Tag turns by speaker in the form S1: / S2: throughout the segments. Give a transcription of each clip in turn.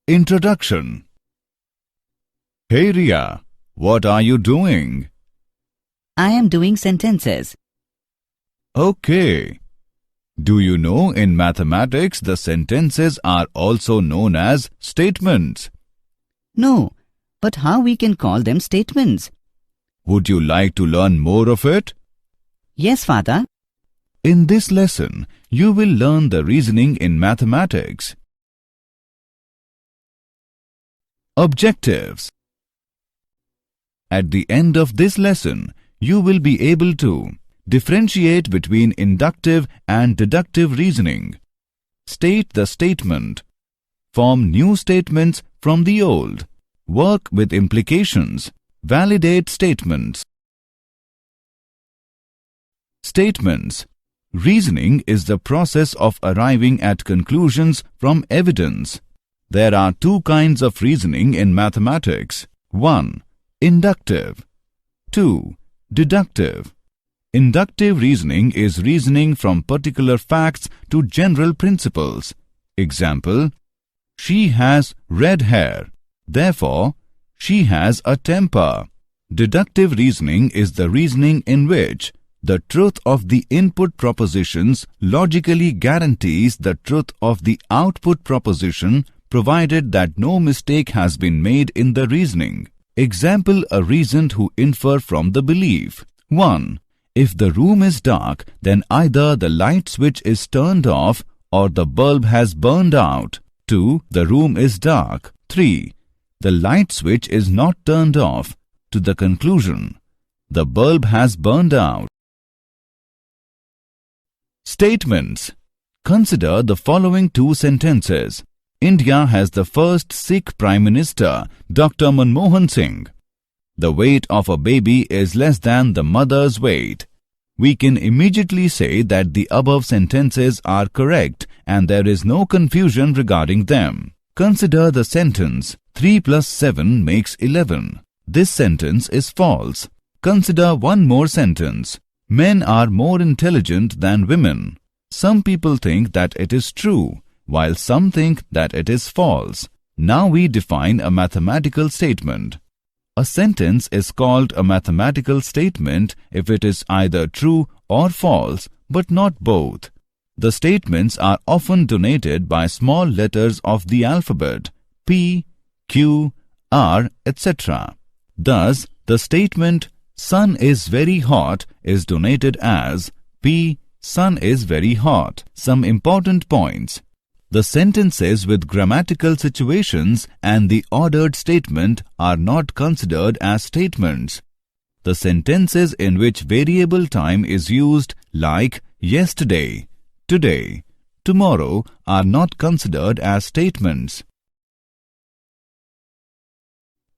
S1: Introduction. Hey Ria, what are you doing?
S2: I am doing sentences.
S1: Okay. Do you know in mathematics the sentences are also known as statements?
S2: No, but how we can call them statements?
S1: Would you like to learn more of it?
S2: Yes, Father.
S1: In this lesson, you will learn the reasoning in mathematics. Objectives. At the end of this lesson, you will be able to differentiate between inductive and deductive reasoning, state the statement, form new statements from the old, work with implications, validate statements. Statements. Reasoning is the process of arriving at conclusions from evidence. There are two kinds of reasoning in mathematics. 1. Inductive. 2. Deductive. Inductive reasoning is reasoning from particular facts to general principles. Example: she has red hair, therefore, she has a temper. Deductive reasoning is the reasoning in which the truth of the input propositions logically guarantees the truth of the output proposition, provided that no mistake has been made in the reasoning. Example: a reason to infer from the belief. 1. If the room is dark, then either the light switch is turned off or the bulb has burned out. 2. The room is dark. 3. The light switch is not turned off. To the conclusion, the bulb has burned out. Statements. Consider the following two sentences. India has the first Sikh Prime Minister, Dr. Manmohan Singh. The weight of a baby is less than the mother's weight. We can immediately say that the above sentences are correct and there is no confusion regarding them. Consider the sentence, 3 plus 7 makes 11. This sentence is false. Consider one more sentence. Men are more intelligent than women. Some people think that it is true, while some think that it is false. Now we define a mathematical statement. A sentence is called a mathematical statement if it is either true or false, but not both. The statements are often denoted by small letters of the alphabet, P, Q, R, etc. Thus, the statement, sun is very hot, is denoted as P, sun is very hot. Some important points. The sentences with grammatical situations and the ordered statement are not considered as statements. The sentences in which variable time is used, like yesterday, today, tomorrow, are not considered as statements.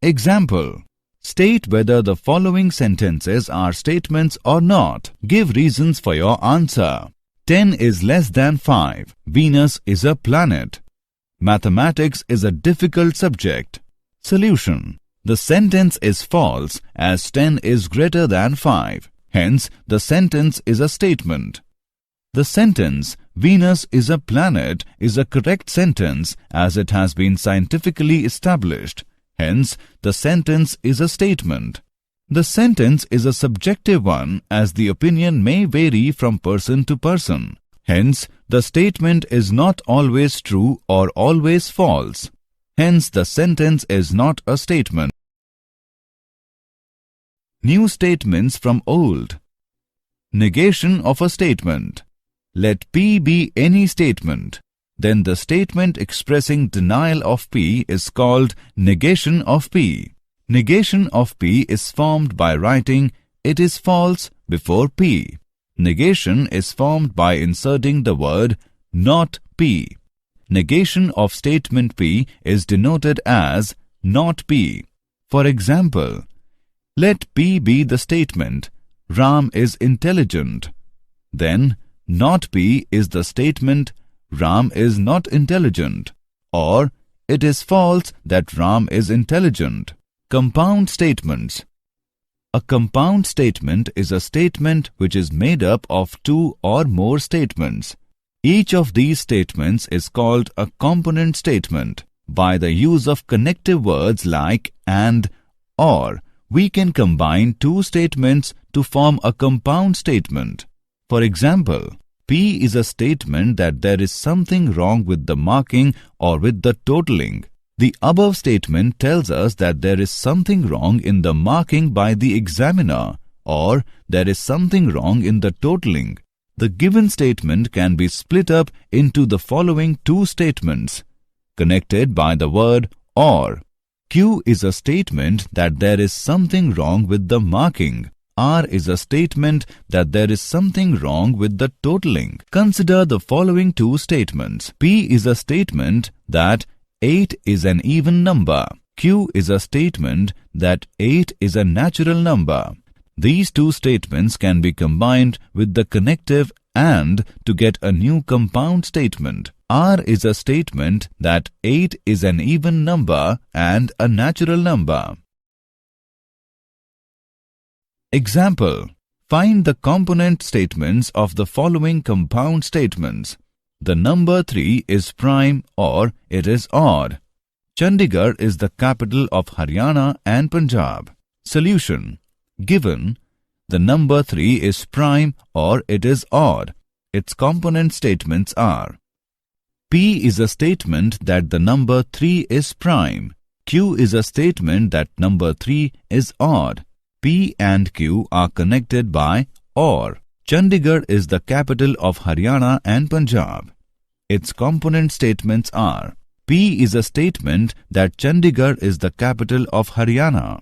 S1: Example: state whether the following sentences are statements or not. Give reasons for your answer. 10 is less than 5. Venus is a planet. Mathematics is a difficult subject. Solution: the sentence is false as 10 is greater than 5. Hence, the sentence is a statement. The sentence, Venus is a planet, is a correct sentence as it has been scientifically established. Hence, the sentence is a statement. The sentence is a subjective one as the opinion may vary from person to person. Hence, the statement is not always true or always false. Hence, the sentence is not a statement. New statements from old. Negation of a statement. Let P be any statement. Then the statement expressing denial of P is called negation of P. Negation of P is formed by writing "it is false" before P. Negation is formed by inserting the word "not P." Negation of statement P is denoted as "not P." For example, let P be the statement "Ram is intelligent." Then, "not P" is the statement "Ram is not intelligent," or "it is false that Ram is intelligent." Compound statements. A compound statement is a statement which is made up of two or more statements. Each of these statements is called a component statement. By the use of connective words like and, or, we can combine two statements to form a compound statement. For example, P is a statement that there is something wrong with the marking or with the totaling. The above statement tells us that there is something wrong in the marking by the examiner, or there is something wrong in the totaling. The given statement can be split up into the following two statements, connected by the word or. Q is a statement that there is something wrong with the marking. R is a statement that there is something wrong with the totaling. Consider the following two statements. P is a statement that 8 is an even number. Q is a statement that 8 is a natural number. These two statements can be combined with the connective and to get a new compound statement. R is a statement that 8 is an even number and a natural number. Example: find the component statements of the following compound statements. The number 3 is prime or it is odd. Chandigarh is the capital of Haryana and Punjab. Solution: given the number 3 is prime or it is odd, its component statements are: P is a statement that the number 3 is prime. Q is a statement that number 3 is odd. P and Q are connected by or. Chandigarh is the capital of Haryana and Punjab. Its component statements are: P is a statement that Chandigarh is the capital of Haryana.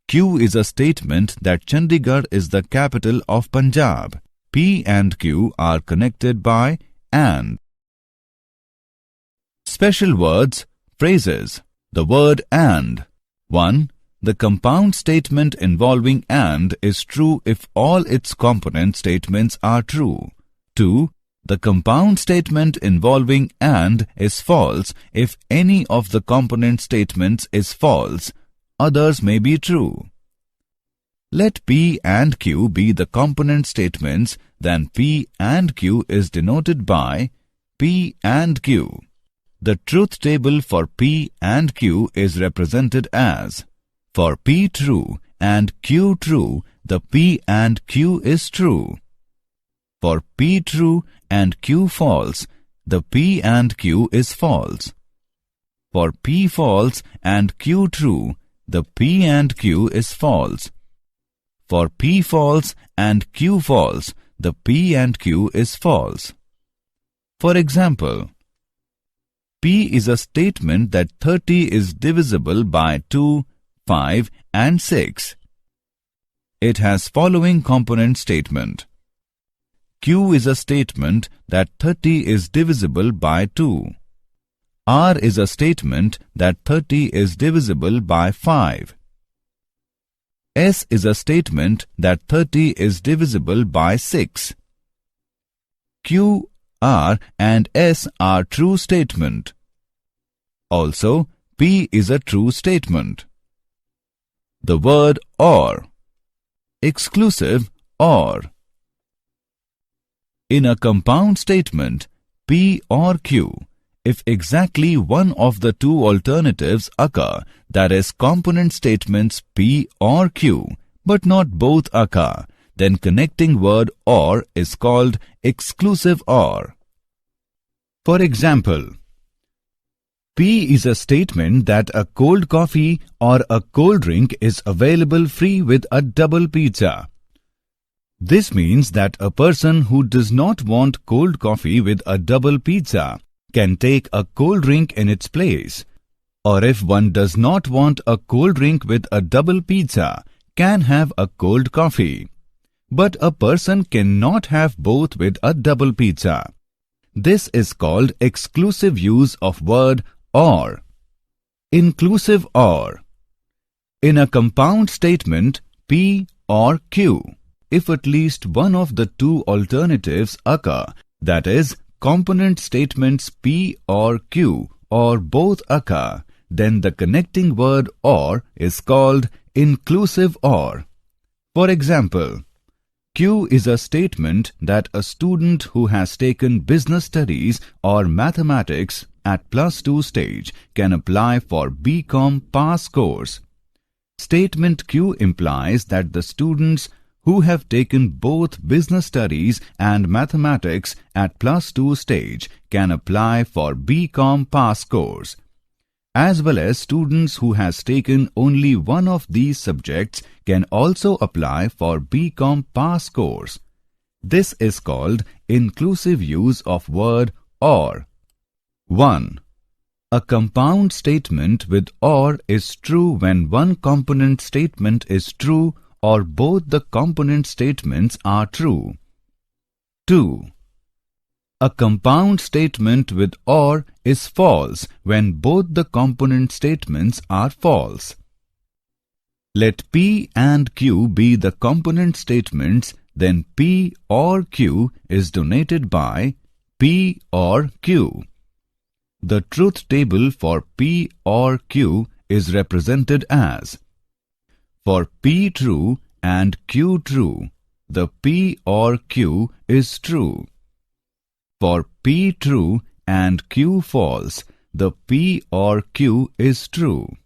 S1: Q is a statement that Chandigarh is the capital of Punjab. P and Q are connected by and. Special words, phrases. The word and. 1. The compound statement involving and is true if all its component statements are true. 2. The compound statement involving and is false if any of the component statements is false. Others may be true. Let P and Q be the component statements, then P and Q is denoted by P and Q. The truth table for P and Q is represented as: for P true and Q true, the P and Q is true. For P true and Q false, the P and Q is false. For P false and Q true, the P and Q is false. For P false and Q false, the P and Q is false. For example, P is a statement that 30 is divisible by 2, 5 and 6. It has following component statement. Q is a statement that 30 is divisible by 2. R is a statement that 30 is divisible by 5. S is a statement that 30 is divisible by 6. Q, R and S are true statement. Also, P is a true statement. The word or. Exclusive or. In a compound statement, P or Q, if exactly one of the two alternatives occur, that is component statements P or Q, but not both occur, then connecting word or is called exclusive or. For example, P is a statement that a cold coffee or a cold drink is available free with a double pizza. This means that a person who does not want cold coffee with a double pizza can take a cold drink in its place. Or if one does not want a cold drink with a double pizza, can have a cold coffee. But a person cannot have both with a double pizza. This is called exclusive use of word or. Inclusive or. In a compound statement P or Q, if at least one of the two alternatives occur, that is, component statements P or Q or both occur, then the connecting word or is called inclusive or. For example, Q is a statement that a student who has taken business studies or mathematics at +2 stage can apply for BCom pass course. Statement Q implies that the students who have taken both business studies and mathematics at +2 stage can apply for BCom pass course, as well as students who has taken only one of these subjects can also apply for BCom pass course. This is called inclusive use of word or. 1. A compound statement with or is true when one component statement is true or both the component statements are true. 2. A compound statement with or is false when both the component statements are false. Let P and Q be the component statements, then P or Q is denoted by P or Q. The truth table for P or Q is represented as: for P true and Q true, the P or Q is true. For P true and Q false, the P or Q is true.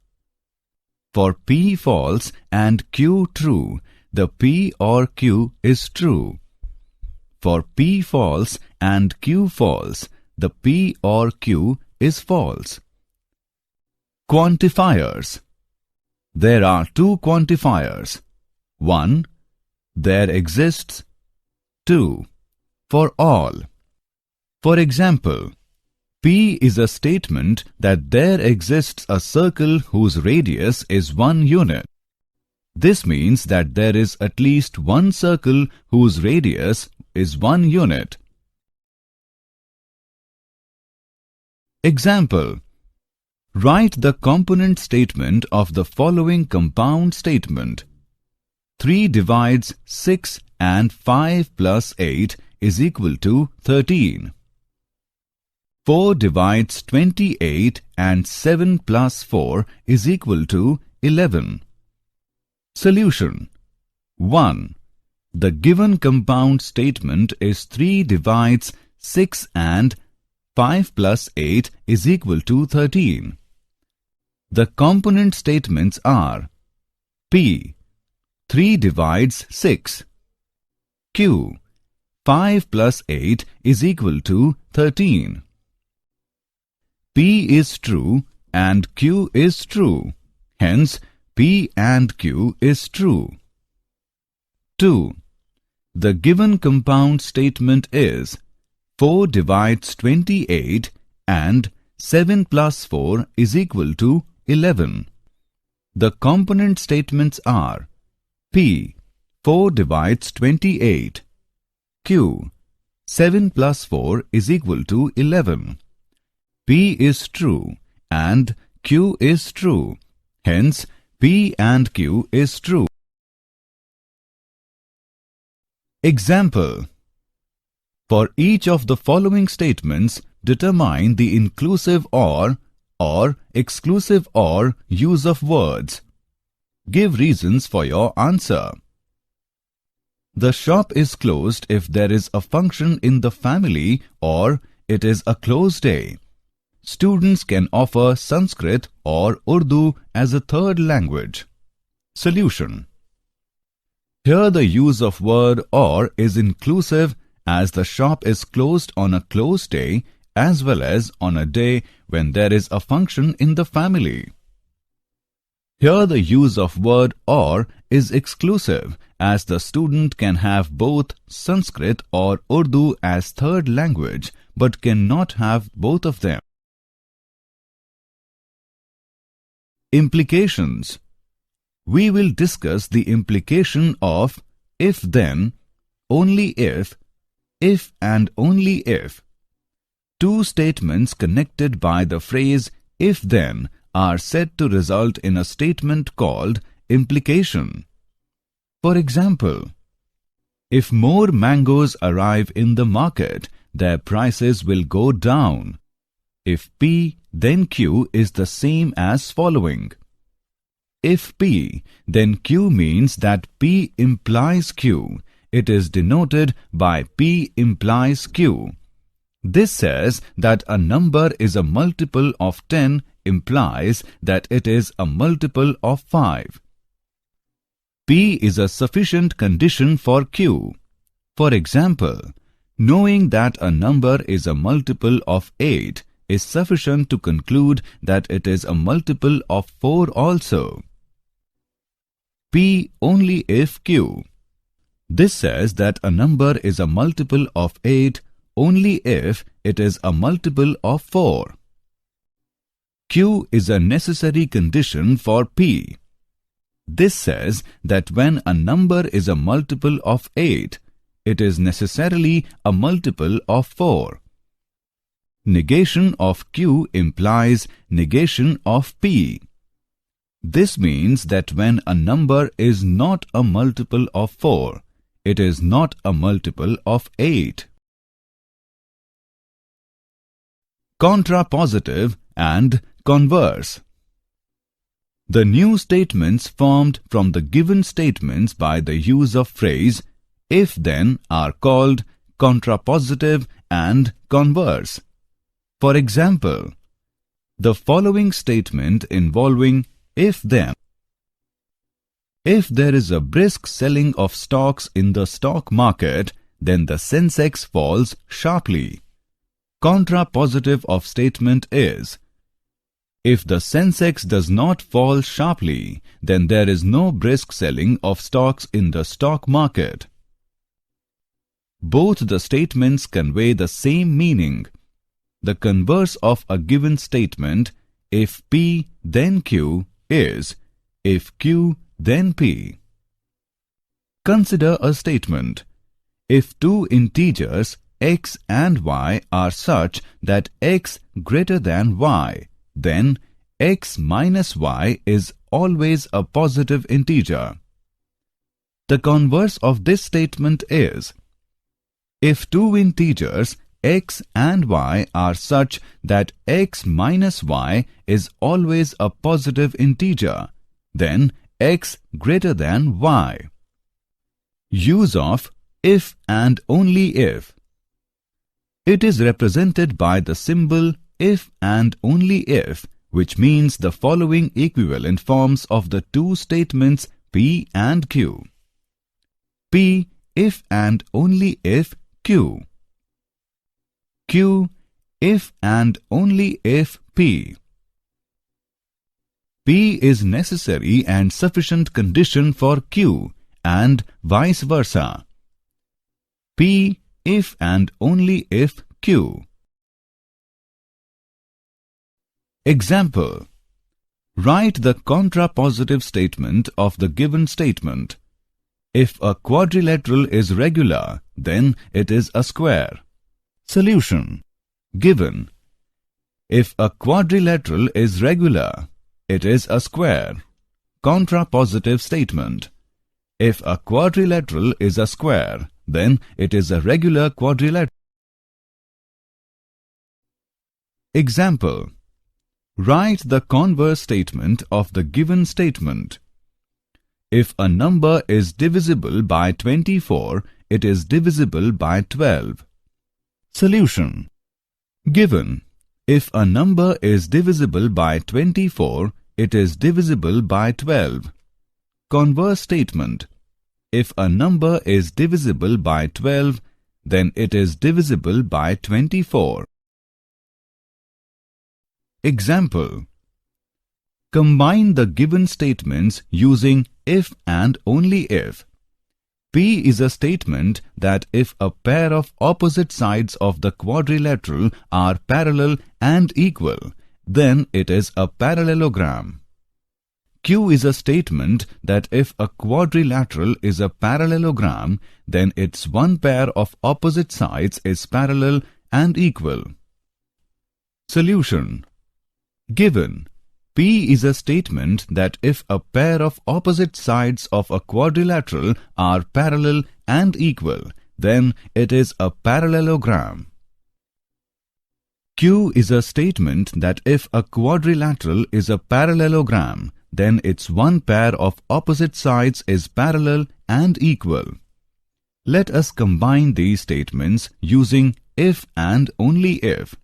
S1: For P false and Q true, the P or Q is true. For P false and Q false, the P or Q is false. Quantifiers. There are two quantifiers. 1. There exists. 2. For all. For example, P is a statement that there exists a circle whose radius is 1 unit. This means that there is at least one circle whose radius is 1 unit. Example: write the component statement of the following compound statement. 3 divides 6 and 5 plus 8 is equal to 13. 4 divides 28 and 7 plus 4 is equal to 11. Solution: 1. The given compound statement is 3 divides 6 and 5 plus 8 is equal to 13. The component statements are P. 3 divides 6. Q. 5 plus 8 is equal to 13. P is true and Q is true. Hence, P and Q is true. 2. The given compound statement is 4 divides 28 and 7 plus 4 is equal to 11. The component statements are P. 4 divides 28. Q. 7 plus 4 is equal to 11. P is true and Q is true. Hence, P and Q is true. Example: for each of the following statements, determine the inclusive or exclusive or use of words. Give reasons for your answer. The shop is closed if there is a function in the family or it is a closed day. Students can offer Sanskrit or Urdu as a third language. Solution: here the use of word or is inclusive as the shop is closed on a closed day as well as on a day when there is a function in the family. Here the use of word or is exclusive as the student can have both Sanskrit or Urdu as third language but cannot have both of them. Implications. We will discuss the implication of if-then, only if and only if. Two statements connected by the phrase if-then are said to result in a statement called implication. For example, if more mangoes arrive in the market, their prices will go down. If P, then Q is the same as following. if P, then Q means that P implies Q. It is denoted by P implies Q. This says that a number is a multiple of 10 implies that it is a multiple of 5. P is a sufficient condition for Q. For example, knowing that a number is a multiple of 8 is sufficient to conclude that it is a multiple of 4 also. P only if Q. This says that a number is a multiple of 8 only if it is a multiple of 4. Q is a necessary condition for P. This says that when a number is a multiple of 8, it is necessarily a multiple of 4. Negation of Q implies negation of P. This means that when a number is not a multiple of 4, it is not a multiple of 8. Contrapositive and converse. The new statements formed from the given statements by the use of phrase if-then are called contrapositive and converse. For example, the following statement involving if-then. If there is a brisk selling of stocks in the stock market, then the Sensex falls sharply. Contrapositive of statement is, if the Sensex does not fall sharply, then there is no brisk selling of stocks in the stock market. Both the statements convey the same meaning. The converse of a given statement, if P then Q, is if Q then P. Consider a statement. If two integers x and y are such that x greater than y, then x minus y is always a positive integer. The converse of this statement is, if two integers x and y are such that x minus y is always a positive integer, then x greater than y. Use of if and only if. It is represented by the symbol if and only if, which means the following equivalent forms of the two statements P and Q. P if and only if Q. Q if and only if P. P is necessary and sufficient condition for Q and vice versa. P if and only if Q. Example. Write the contrapositive statement of the given statement. If a quadrilateral is regular, then it is a square. Solution. Given. If a quadrilateral is regular, it is a square. Contrapositive statement. If a quadrilateral is a square, then it is a regular quadrilateral. Example. Write the converse statement of the given statement. If a number is divisible by 24, it is divisible by 12. Solution. Given. If a number is divisible by 24, it is divisible by 12. Converse statement. If a number is divisible by 12, then it is divisible by 24. Example. Combine the given statements using if and only if. P is a statement that if a pair of opposite sides of the quadrilateral are parallel and equal, then it is a parallelogram. Q is a statement that if a quadrilateral is a parallelogram, then its one pair of opposite sides is parallel and equal. Solution. Given. P is a statement that if a pair of opposite sides of a quadrilateral are parallel and equal, then it is a parallelogram. Q is a statement that if a quadrilateral is a parallelogram, then its one pair of opposite sides is parallel and equal. Let us combine these statements using if and only if.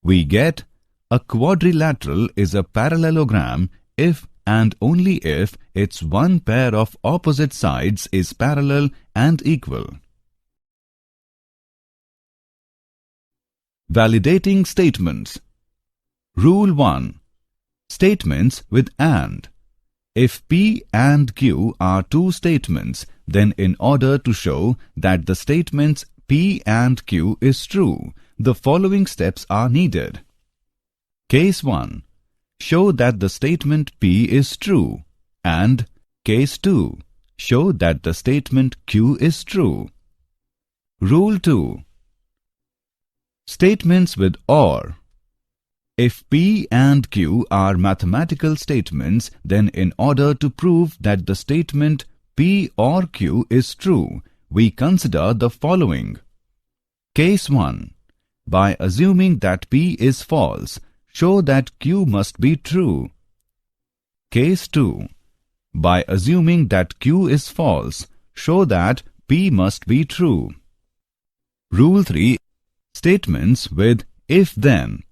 S1: We get a quadrilateral is a parallelogram if and only if its one pair of opposite sides is parallel and equal. Validating statements. Rule 1. Statements with AND. If P and Q are two statements, then in order to show that the statements P and Q is true, the following steps are needed. Case 1. Show that the statement P is true, and Case 2. Show that the statement Q is true. Rule 2. Statements with OR. If P and Q are mathematical statements, then in order to prove that the statement P or Q is true, we consider the following. Case 1. By assuming that P is false, show that Q must be true. Case 2. By assuming that Q is false, show that P must be true. Rule 3. Statements with if-then.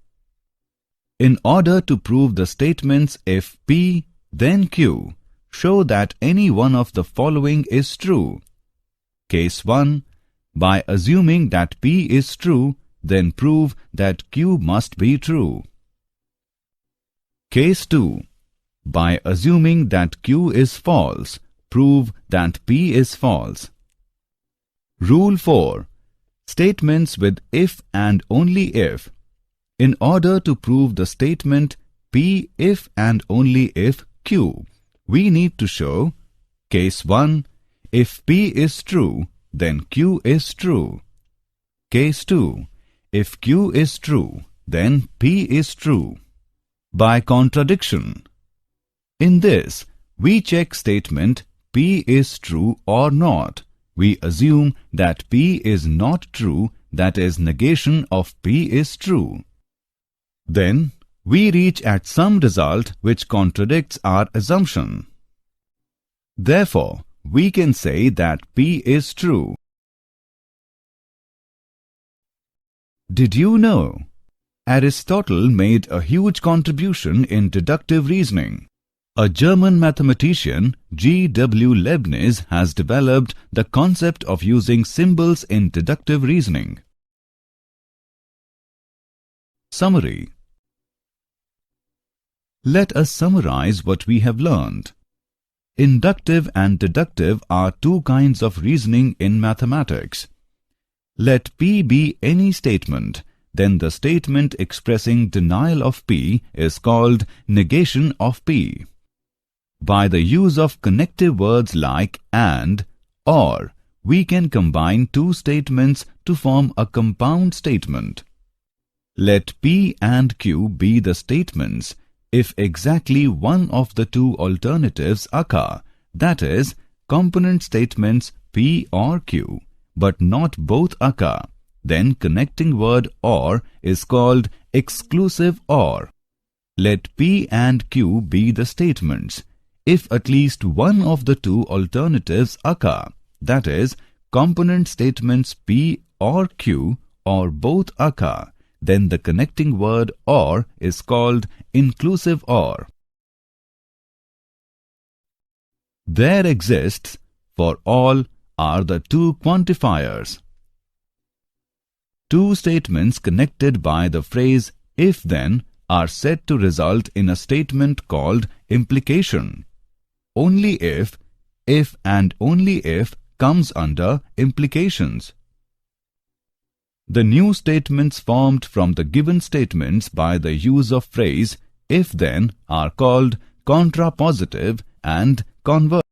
S1: In order to prove the statements if P, then Q, show that any one of the following is true. Case 1. By assuming that P is true, then prove that Q must be true. Case 2. By assuming that Q is false, prove that P is false. Rule 4. Statements with if and only if. In order to prove the statement P if and only if Q, we need to show Case 1. If P is true, then Q is true. Case 2. If Q is true, then P is true. By contradiction. In this, we check statement P is true or not. We assume that P is not true, that is, negation of P is true. Then, we reach at some result which contradicts our assumption. Therefore, we can say that P is true. Did you know? Aristotle made a huge contribution in deductive reasoning. A German mathematician, G.W. Leibniz, has developed the concept of using symbols in deductive reasoning. Summary. Let us summarize what we have learned. Inductive and deductive are two kinds of reasoning in mathematics. Let P be any statement, then the statement expressing denial of P is called negation of P. By the use of connective words like and, or, we can combine two statements to form a compound statement. Let P and Q be the statements if exactly one of the two alternatives occur, that is, component statements P or Q, but not both occur. Then connecting word or is called exclusive or. Let P and Q be the statements if at least one of the two alternatives occur, that is, component statements P or Q or both occur. Then the connecting word or is called inclusive or. There exists, for all, are the two quantifiers. Two statements connected by the phrase if-then are said to result in a statement called implication. Only if and only if comes under implications. The new statements formed from the given statements by the use of phrase if-then are called contrapositive and converse.